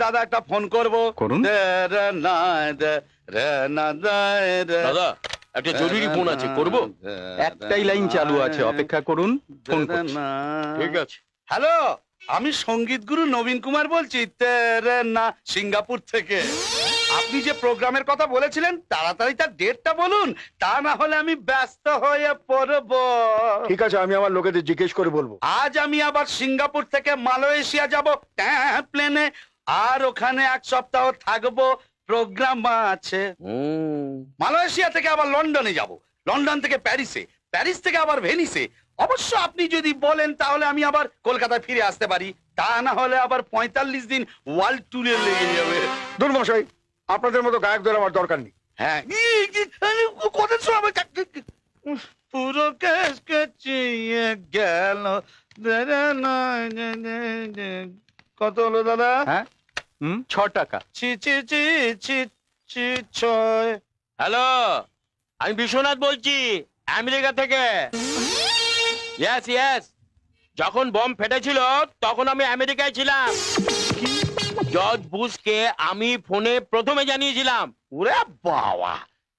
দাদা একটা ফোন করবো। করুন। দাদা একটা জরুরি ফোন আছে, করব? একটাই লাইন চালু আছে, অপেক্ষা করুন, ফোন করছি। ঠিক আছে। হ্যালো, আমি সঙ্গীত গুরু নবীন কুমার বলছি, না সিঙ্গাপুর থেকে। আপনি যে প্রোগ্রামের কথা বলেছিলেন তাড়াতাড়ি তার ডেটটা বলুন, তা না হলে আমি ব্যস্ত হয়ে পড়ব। ঠিক আছে, আমি আমার লোকেদের জিজ্ঞেস করে বলবো। আজ আমি আবার সিঙ্গাপুর থেকে মালয়েশিয়া যাব প্লেনে, আর ওখানে 1 সপ্তাহ থাকবো, প্রোগ্রাম আছে। মালয়েশিয়া থেকে আবার লন্ডনে যাব, লন্ডন থেকে প্যারিসে, প্যারিস থেকে আবার ভেনিসে। অবশ্য আপনি যদি বলেন তাহলে আমি আবার কলকাতায় ফিরে আসতে পারি, তা না হলে আবার 45 দিন ওয়ার্ল্ড ট্যুরে লেগে যাবে। দূর মশাই, আপনাদের মতো গায়কদের আমার দরকার নেই। হ্যাঁ, কথা শোনাবে, পুরো কেস কেচিয়ে গেল। কত হলো দাদা? হ্যাঁ, 6 টাকা। ছি ছি ছি ছি ছি ছয়। হ্যালো, আমি বিশ্বনাথ বলছি, আমেরিকা থেকে। ইয়েস ইয়েস, যখন বম ফেটেছিল তখন আমি আমেরিকায় ছিলাম। জর্জ বুশকে আমি ফোনে প্রথমে জানিয়েছিলাম। ওরে বাবা,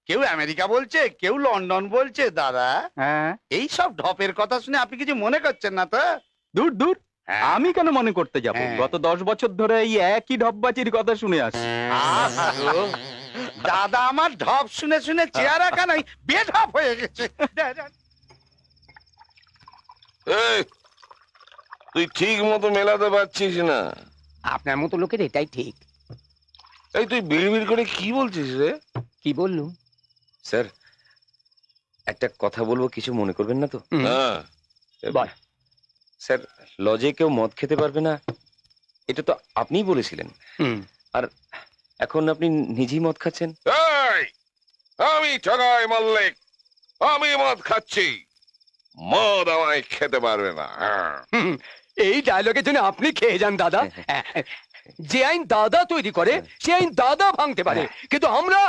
কেউ আমেরিকা বলছে, কেউ লন্ডন বলছে। দাদা, হ্যাঁ, এই সব ঢপের কথা শুনে আপনি কিছু মনে করছেন না তো? দূর দূর, হ্যাঁ। আমি কেন মনে করতে যাব? হ্যাঁ। গত 10 বছর ধরে এই একই ঢপবাজির কথা শুনে আসছি। দাদা আমার ঢপ শুনে শুনে চেহারা কানাই বেঢপ হয়ে গেছে। এই, তুই ঠিক মতো মেলাতে পারছিস না। আপনার মতো লোকের এটাই ঠিক। এই তুই বিড়বিড় করে কি বলছিস রে? কি বললুম? স্যার, একটা কথা বলবো, কিছু মনে করবেন না তো? হ্যাঁ, বল। স্যার, লজে কেউ মদ খেতে পারবে না, এটা তো আপনিই বলেছিলেন। আর এখন আপনি নিজেই মদ খাচ্ছেন। এই, আমি ঠগাই মল্লিক, আমি মদ খাচ্ছি, মদ আমায় খেতে পারবে না। হ্যাঁ। এই ডায়লগের জন্য আপনি খেয়ে যান দাদা। যে আইন দাদা তৈরি করে সে আইন দাদা ভাঙতে পারে, কিন্তু আমরা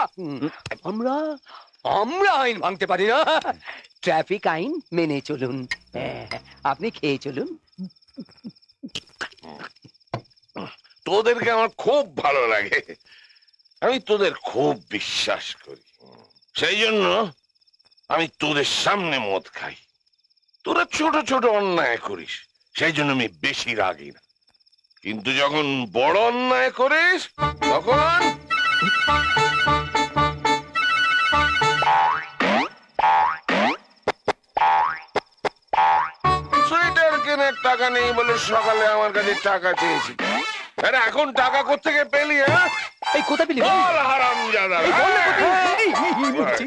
আমরা আমরা আইন ভাঙতে পারি না। ট্রাফিক আইন মেনে চলুন, আপনি খেয়ে চলুন। তোদেরকে আমার খুব ভালো লাগে, আমি তোদের খুব বিশ্বাস করি, সেই জন্য আমি তোদের সামনে মদ খাই। তোরা ছোট ছোট অন্যায় করিস, সেই জন্য আমি বেশি রাগি না, কিন্তু যখন বড় অন্যায় করিস তখন সোয়েটার কেনার টাকা নেই বলে সকালে আমার কাছে টাকা চেয়েছি, আরে এখন টাকা কোত্থেকে পেলি? হ্যাঁ, এই কথা বলি বল হারামজাদা। বলছি।